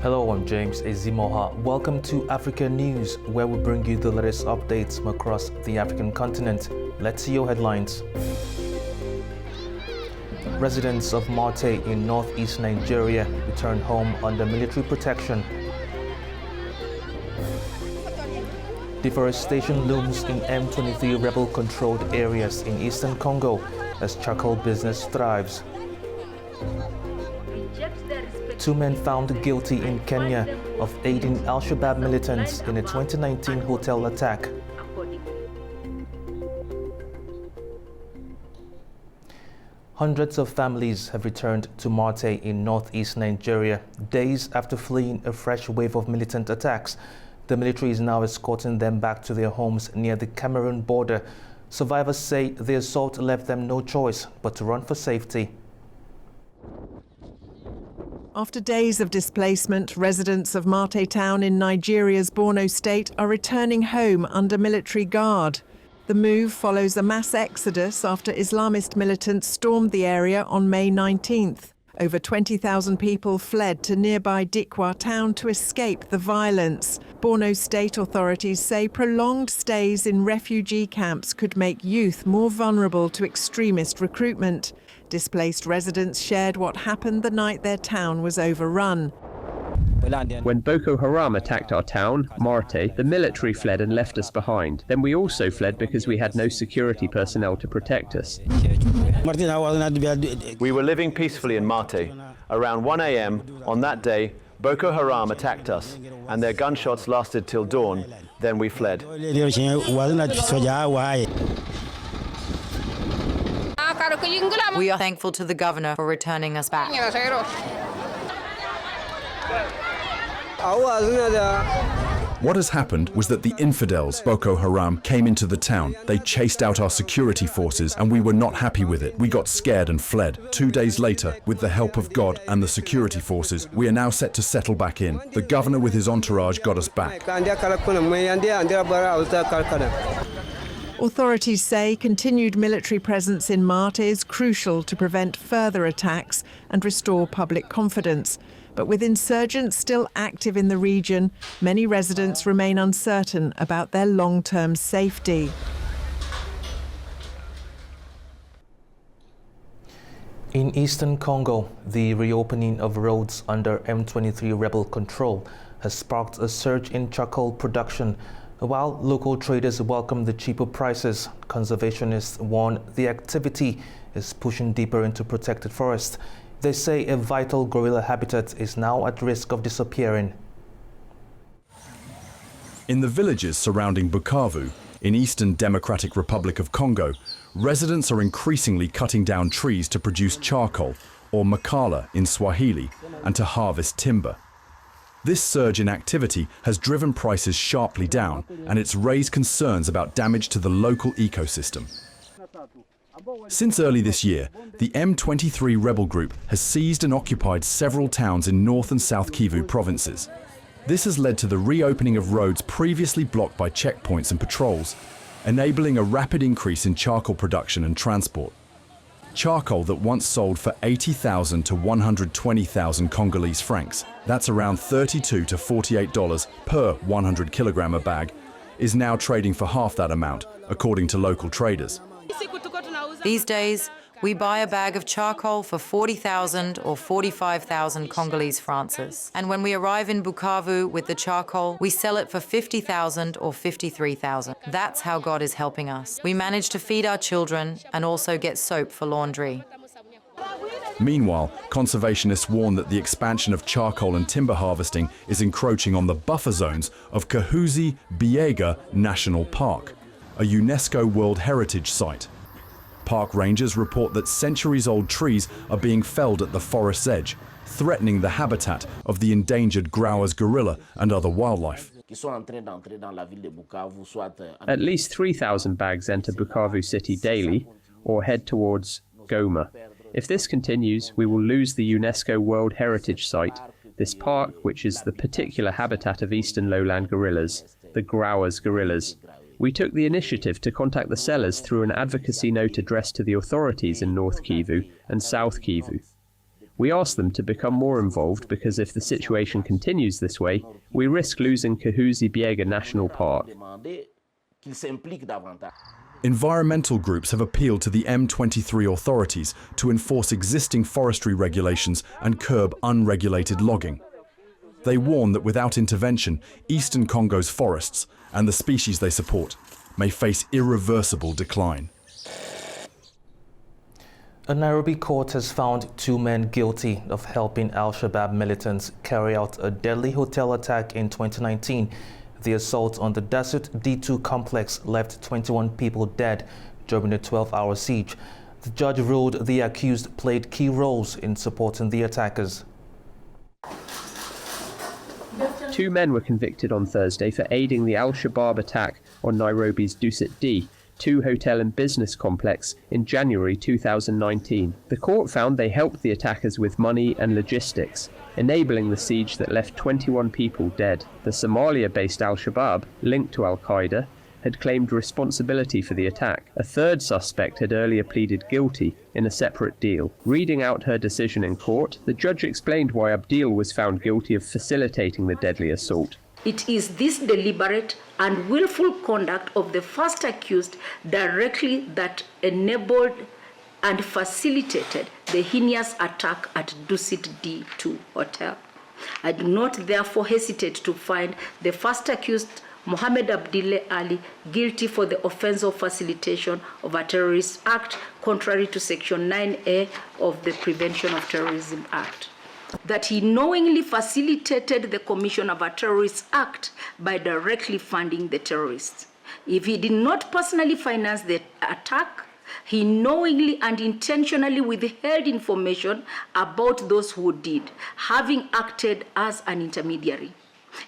Hello, I'm James Ezimoha. Welcome to Africa News, where we bring you the latest updates from across the African continent. Let's see your headlines. Residents of Marte in northeast Nigeria return home under military protection. Deforestation looms in M23 rebel-controlled areas in eastern Congo as charcoal business thrives. 2 men found guilty in Kenya of aiding alShabaab militants in a 2019 hotel attack. Hundreds of families have returned to Marte in northeast Nigeria days after fleeing a fresh wave of militant attacks. The military is now escorting them back to their homes near the Cameroon border. Survivors say the assault left them no choice but to run for safety. After days of displacement, residents of Marte town in Nigeria's Borno state are returning home under military guard. The move follows a mass exodus after Islamist militants stormed the area on May 19th. Over 20,000 people fled to nearby Dikwa town to escape the violence. Borno state authorities say prolonged stays in refugee camps could make youth more vulnerable to extremist recruitment. Displaced residents shared what happened the night their town was overrun. When Boko Haram attacked our town, Marte, the military fled and left us behind. Then we also fled because we had no security personnel to protect us. We were living peacefully in Marte. Around 1 a.m. on that day, Boko Haram attacked us, and their gunshots lasted till dawn. Then we fled. We are thankful to the governor for returning us back. What has happened was that the infidels, Boko Haram, came into the town. They chased out our security forces and we were not happy with it. We got scared and fled. 2 days later, with the help of God and the security forces, we are now set to settle back in. The governor with his entourage got us back. Authorities say continued military presence in Marte is crucial to prevent further attacks and restore public confidence. But with insurgents still active in the region, many residents remain uncertain about their long-term safety. In eastern Congo, the reopening of roads under M23 rebel control has sparked a surge in charcoal production. While local traders welcome the cheaper prices, conservationists warn the activity is pushing deeper into protected forest. They say a vital gorilla habitat is now at risk of disappearing. In the villages surrounding Bukavu, in Eastern Democratic Republic of Congo, residents are increasingly cutting down trees to produce charcoal, or makala in Swahili, and to harvest timber. This surge in activity has driven prices sharply down, and it's raised concerns about damage to the local ecosystem. Since early this year, the M23 rebel group has seized and occupied several towns in North and South Kivu provinces. This has led to the reopening of roads previously blocked by checkpoints and patrols, enabling a rapid increase in charcoal production and transport. Charcoal that once sold for 80,000 to 120,000 Congolese francs, that's around $32 to $48 per 100 kilogram a bag, is now trading for half that amount, according to local traders. These days, we buy a bag of charcoal for 40,000 or 45,000 Congolese francs. And when we arrive in Bukavu with the charcoal, we sell it for 50,000 or 53,000. That's how God is helping us. We manage to feed our children and also get soap for laundry. Meanwhile, conservationists warn that the expansion of charcoal and timber harvesting is encroaching on the buffer zones of Kahuzi-Biega National Park, a UNESCO World Heritage Site. Park rangers report that centuries-old trees are being felled at the forest's edge, threatening the habitat of the endangered Grauer's gorilla and other wildlife. At least 3,000 bags enter Bukavu city daily or head towards Goma. If this continues, we will lose the UNESCO World Heritage Site, this park which is the particular habitat of eastern lowland gorillas, the Grauer's gorillas. We took the initiative to contact the sellers through an advocacy note addressed to the authorities in North Kivu and South Kivu. We asked them to become more involved because if the situation continues this way, we risk losing Kahuzi-Biega National Park. Environmental groups have appealed to the M23 authorities to enforce existing forestry regulations and curb unregulated logging. They warn that without intervention, eastern Congo's forests and the species they support may face irreversible decline. A Nairobi court has found 2 men guilty of helping al-Shabaab militants carry out a deadly hotel attack in 2019. The assault on the Desert D2 complex left 21 people dead during a 12-hour siege. The judge ruled the accused played key roles in supporting the attackers. 2 men were convicted on Thursday for aiding the al-Shabaab attack on Nairobi's Dusit D, 2 hotel and business complex, in January 2019. The court found they helped the attackers with money and logistics, enabling the siege that left 21 people dead. The Somalia-based al-Shabaab, linked to al-Qaeda, had claimed responsibility for the attack. A third suspect had earlier pleaded guilty in a separate deal. Reading out her decision in court, the judge explained why Abdil was found guilty of facilitating the deadly assault. It is this deliberate and willful conduct of the first accused directly that enabled and facilitated the heinous attack at Dusit D2 Hotel. I do not therefore hesitate to find the first accused, Mohammed Abdille Ali, guilty for the offense of facilitation of a terrorist act contrary to Section 9A of the Prevention of Terrorism Act. That he knowingly facilitated the commission of a terrorist act by directly funding the terrorists. If he did not personally finance the attack, he knowingly and intentionally withheld information about those who did, having acted as an intermediary.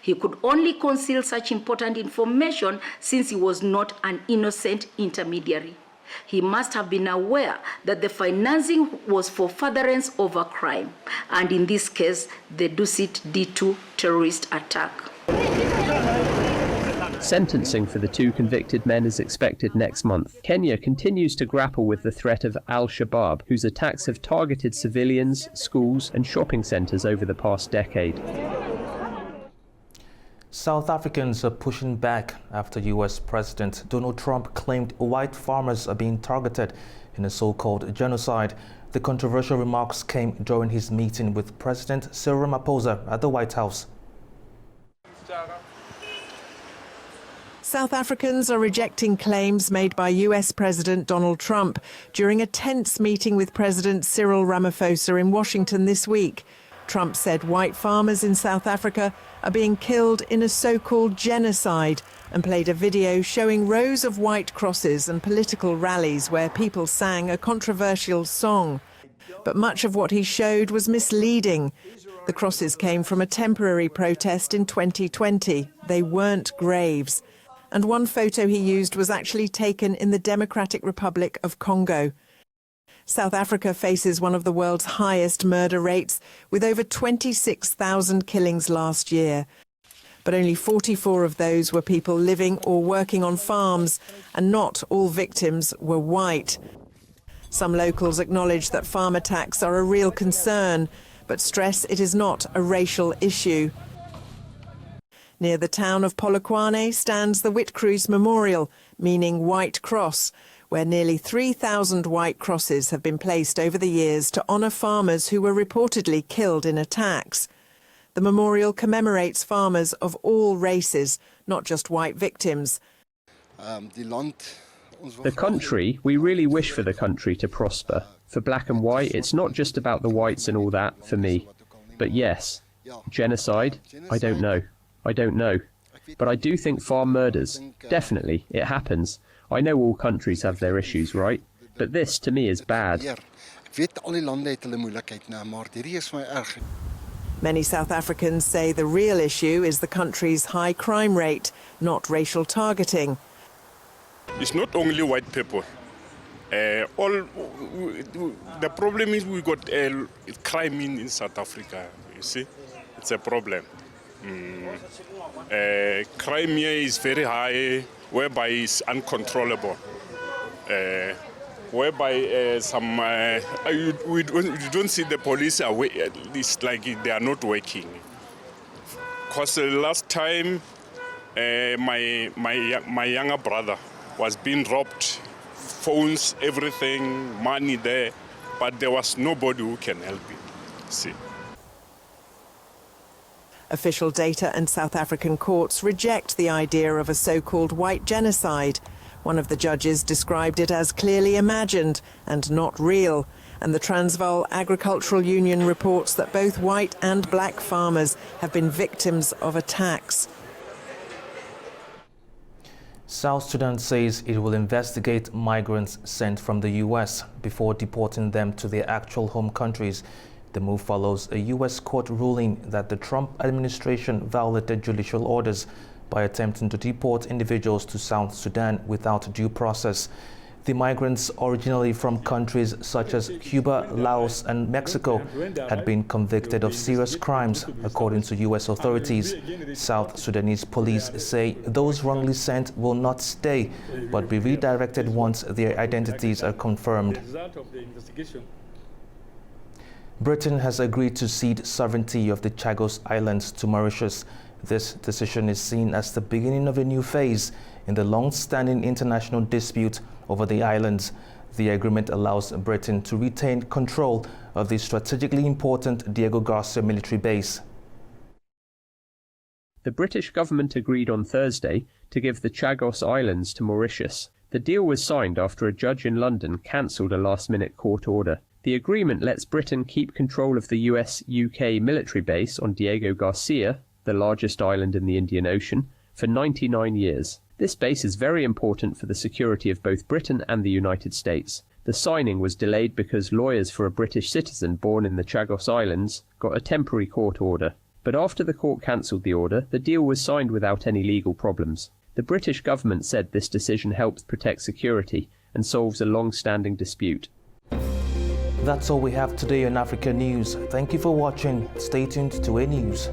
He could only conceal such important information since he was not an innocent intermediary. He must have been aware that the financing was for furtherance of a crime, and in this case, the Dusit D2 terrorist attack. Sentencing for the 2 convicted men is expected next month. Kenya continues to grapple with the threat of al-Shabaab, whose attacks have targeted civilians, schools and shopping centres over the past decade. South Africans are pushing back after US President Donald Trump claimed white farmers are being targeted in a so-called genocide. The controversial remarks came during his meeting with President Cyril Ramaphosa at the White House. South Africans are rejecting claims made by US President Donald Trump during a tense meeting with President Cyril Ramaphosa in Washington this week. Trump said white farmers in South Africa are being killed in a so-called genocide and played a video showing rows of white crosses and political rallies where people sang a controversial song. But much of what he showed was misleading. The crosses came from a temporary protest in 2020. They weren't graves. And one photo he used was actually taken in the Democratic Republic of Congo. South Africa faces one of the world's highest murder rates, with over 26,000 killings last year. But only 44 of those were people living or working on farms, and not all victims were white. Some locals acknowledge that farm attacks are a real concern, but stress it is not a racial issue. Near the town of Polokwane stands the Witcroos Memorial, meaning White Cross, where nearly 3,000 white crosses have been placed over the years to honour farmers who were reportedly killed in attacks. The memorial commemorates farmers of all races, not just white victims. The country, we really wish for the country to prosper. For black and white, it's not just about the whites and all that for me. But yes, genocide, I don't know. But I do think farm murders, definitely, it happens. I know all countries have their issues, right? But this, to me, is bad. Many South Africans say the real issue is the country's high crime rate, not racial targeting. It's not only white people. The problem is we got crime in South Africa, you see? It's a problem. Crime here is very high, whereby it's uncontrollable. whereby we don't see the police away. It's like they are not working. Because the last time my younger brother was being robbed, phones, everything, money there, but there was nobody who can help him. See. Official data and South African courts reject the idea of a so-called white genocide. One of the judges described it as clearly imagined and not real. And the Transvaal Agricultural Union reports that both white and black farmers have been victims of attacks. South Sudan says it will investigate migrants sent from the U.S. before deporting them to their actual home countries. The move follows a U.S. court ruling that the Trump administration violated judicial orders by attempting to deport individuals to South Sudan without due process. The migrants, originally from countries such as Cuba, Laos and Mexico, had been convicted of serious crimes, according to U.S. authorities. South Sudanese police say those wrongly sent will not stay, but be redirected once their identities are confirmed. Britain has agreed to cede sovereignty of the Chagos Islands to Mauritius. This decision is seen as the beginning of a new phase in the long-standing international dispute over the islands. The agreement allows Britain to retain control of the strategically important Diego Garcia military base. The British government agreed on Thursday to give the Chagos Islands to Mauritius. The deal was signed after a judge in London cancelled a last-minute court order. The agreement lets Britain keep control of the US-UK military base on Diego Garcia, the largest island in the Indian Ocean, for 99 years. This base is very important for the security of both Britain and the United States. The signing was delayed because lawyers for a British citizen born in the Chagos Islands got a temporary court order. But after the court cancelled the order, the deal was signed without any legal problems. The British government said this decision helps protect security and solves a long-standing dispute. That's all we have today on Africa News. Thank you for watching. Stay tuned to A News.